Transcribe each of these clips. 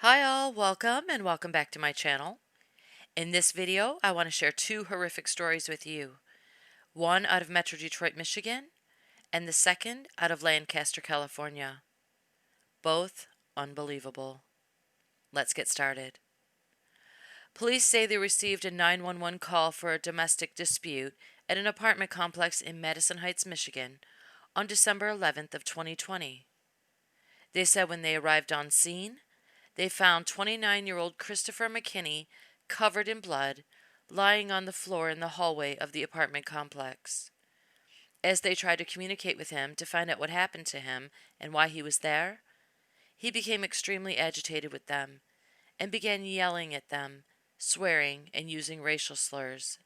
Hi all, welcome and welcome back to my channel. In this video, I want to share two horrific stories with you. One out of Metro Detroit, Michigan, and the second out of Lancaster, California. Both unbelievable. Let's get started. Police say they received a 911 call for a domestic dispute at an apartment complex in Madison Heights, Michigan on December 11th of 2020. They said when they arrived on scene, they found 29-year-old Christopher McKinney covered in blood, lying on the floor in the hallway of the apartment complex. As they tried to communicate with him to find out what happened to him and why he was there, he became extremely agitated with them and began yelling at them, swearing and using racial slurs.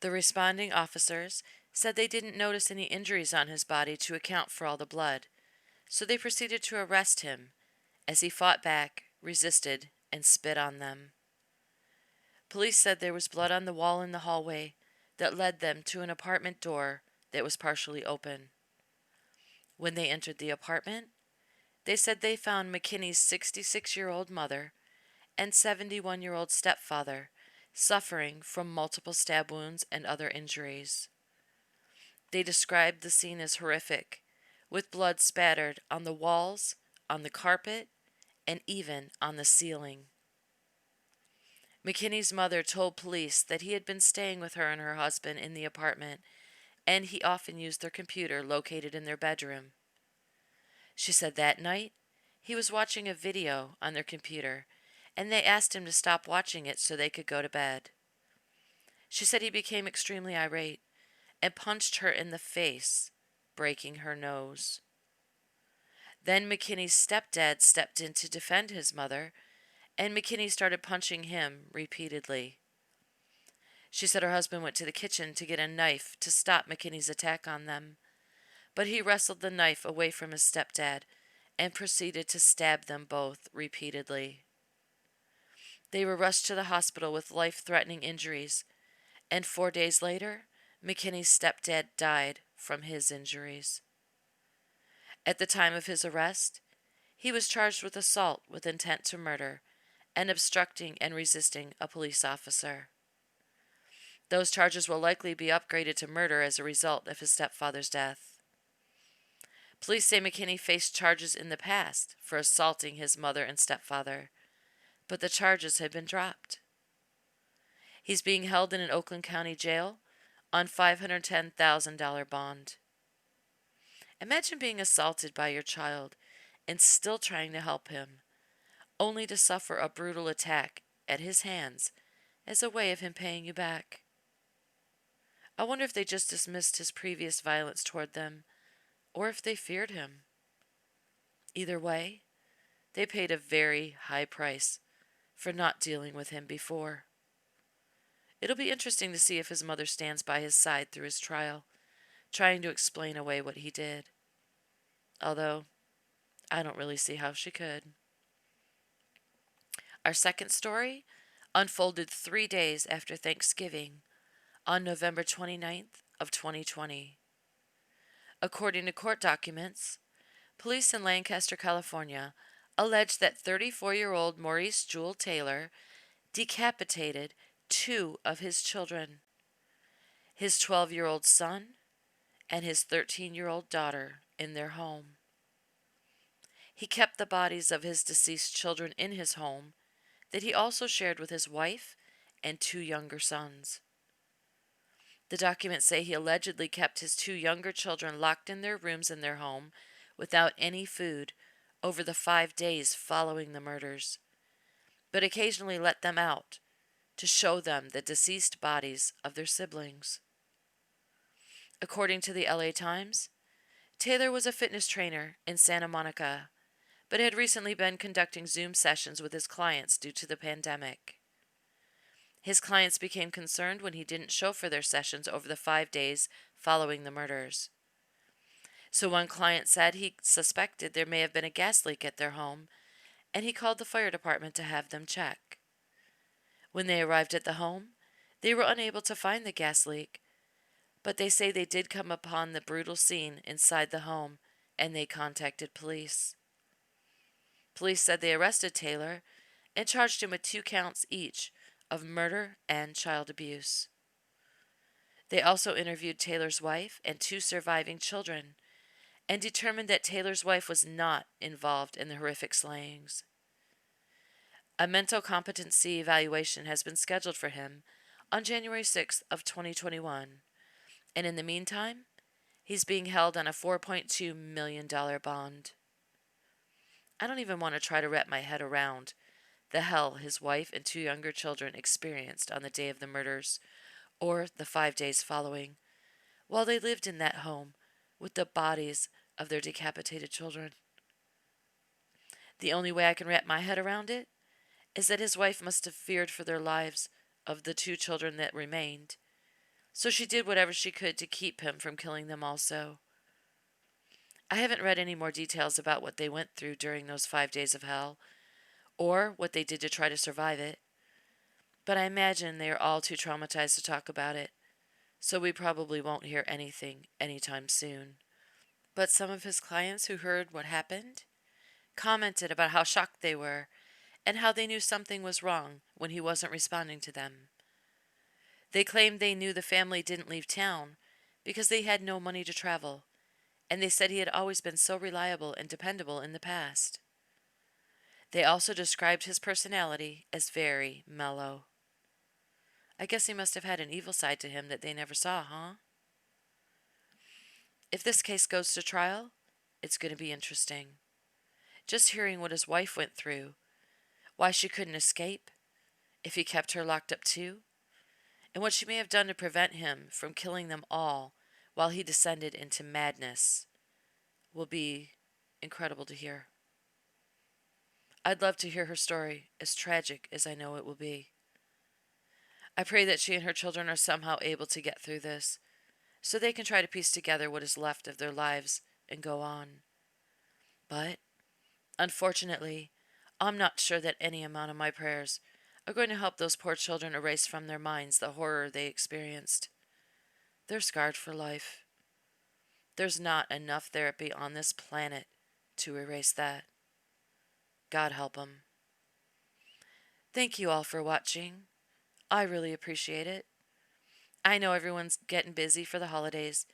The responding officers said they didn't notice any injuries on his body to account for all the blood, so they proceeded to arrest him as he fought back, resisted, and spit on them. Police said there was blood on the wall in the hallway that led them to an apartment door that was partially open. When they entered the apartment, they said they found McKinney's 66-year-old mother and 71-year-old stepfather suffering from multiple stab wounds and other injuries. They described the scene as horrific, with blood spattered on the walls, on the carpet, and even on the ceiling. McKinney's mother told police that he had been staying with her and her husband in the apartment, and he often used their computer located in their bedroom. She said that night he was watching a video on their computer, and they asked him to stop watching it so they could go to bed. She said he became extremely irate and punched her in the face, breaking her nose. Then McKinney's stepdad stepped in to defend his mother, and McKinney started punching him repeatedly. She said her husband went to the kitchen to get a knife to stop McKinney's attack on them, but he wrestled the knife away from his stepdad and proceeded to stab them both repeatedly. They were rushed to the hospital with life-threatening injuries, and 4 days later, McKinney's stepdad died from his injuries. At the time of his arrest, he was charged with assault with intent to murder and obstructing and resisting a police officer. Those charges will likely be upgraded to murder as a result of his stepfather's death. Police say McKinney faced charges in the past for assaulting his mother and stepfather, but the charges had been dropped. He's being held in an Oakland County jail on $510,000 bond. Imagine being assaulted by your child and still trying to help him, only to suffer a brutal attack at his hands as a way of him paying you back. I wonder if they just dismissed his previous violence toward them, or if they feared him. Either way, they paid a very high price for not dealing with him before. It'll be interesting to see if his mother stands by his side through his trial, trying to explain away what he did. Although, I don't really see how she could. Our second story unfolded 3 days after Thanksgiving on November 29th of 2020. According to court documents, police in Lancaster, California, alleged that 34-year-old Maurice Jewel Taylor decapitated 2 of his children, his 12-year-old son and his 13-year-old daughter, in their home. He kept the bodies of his deceased children in his home that he also shared with his wife and 2 younger sons. The documents say he allegedly kept his 2 younger children locked in their rooms in their home without any food over the 5 days following the murders, but occasionally let them out to show them the deceased bodies of their siblings. According to the LA Times, Taylor was a fitness trainer in Santa Monica, but had recently been conducting Zoom sessions with his clients due to the pandemic. His clients became concerned when he didn't show for their sessions over the 5 days following the murders. So one client said he suspected there may have been a gas leak at their home, and he called the fire department to have them check. When they arrived at the home, they were unable to find the gas leak, but they say they did come upon the brutal scene inside the home, and they contacted police. Police said they arrested Taylor and charged him with 2 counts each of murder and child abuse. They also interviewed Taylor's wife and 2 surviving children and determined that Taylor's wife was not involved in the horrific slayings. A mental competency evaluation has been scheduled for him on January 6th of 2021, and in the meantime, he's being held on a $4.2 million bond. I don't even want to try to wrap my head around the hell his wife and 2 younger children experienced on the day of the murders, or the 5 days following, while they lived in that home with the bodies of their decapitated children. The only way I can wrap my head around it is that his wife must have feared for their lives of the 2 children that remained, so she did whatever she could to keep him from killing them also. I haven't read any more details about what they went through during those 5 days of hell, or what they did to try to survive it, but I imagine they are all too traumatized to talk about it, so we probably won't hear anything anytime soon. But some of his clients who heard what happened commented about how shocked they were and how they knew something was wrong when he wasn't responding to them. They claimed they knew the family didn't leave town because they had no money to travel, and they said he had always been so reliable and dependable in the past. They also described his personality as very mellow. I guess he must have had an evil side to him that they never saw, huh? If this case goes to trial, it's going to be interesting. Just hearing what his wife went through, why she couldn't escape, if he kept her locked up too, and what she may have done to prevent him from killing them all while he descended into madness, will be incredible to hear. I'd love to hear her story, as tragic as I know it will be. I pray that she and her children are somehow able to get through this, so they can try to piece together what is left of their lives and go on. But, unfortunately, I'm not sure that any amount of my prayers are going to help those poor children erase from their minds the horror they experienced. They're scarred for life. There's not enough therapy on this planet to erase that. God help 'em. Thank you all for watching. I really appreciate it. I know everyone's getting busy for the holidays,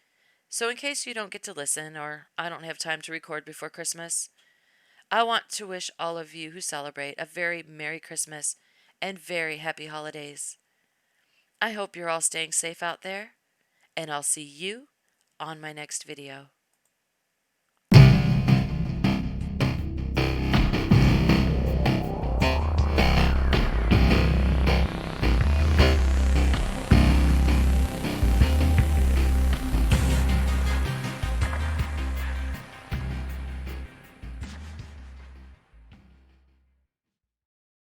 so in case you don't get to listen or I don't have time to record before Christmas, I want to wish all of you who celebrate a very Merry Christmas and very Happy Holidays. I hope you're all staying safe out there, and I'll see you on my next video.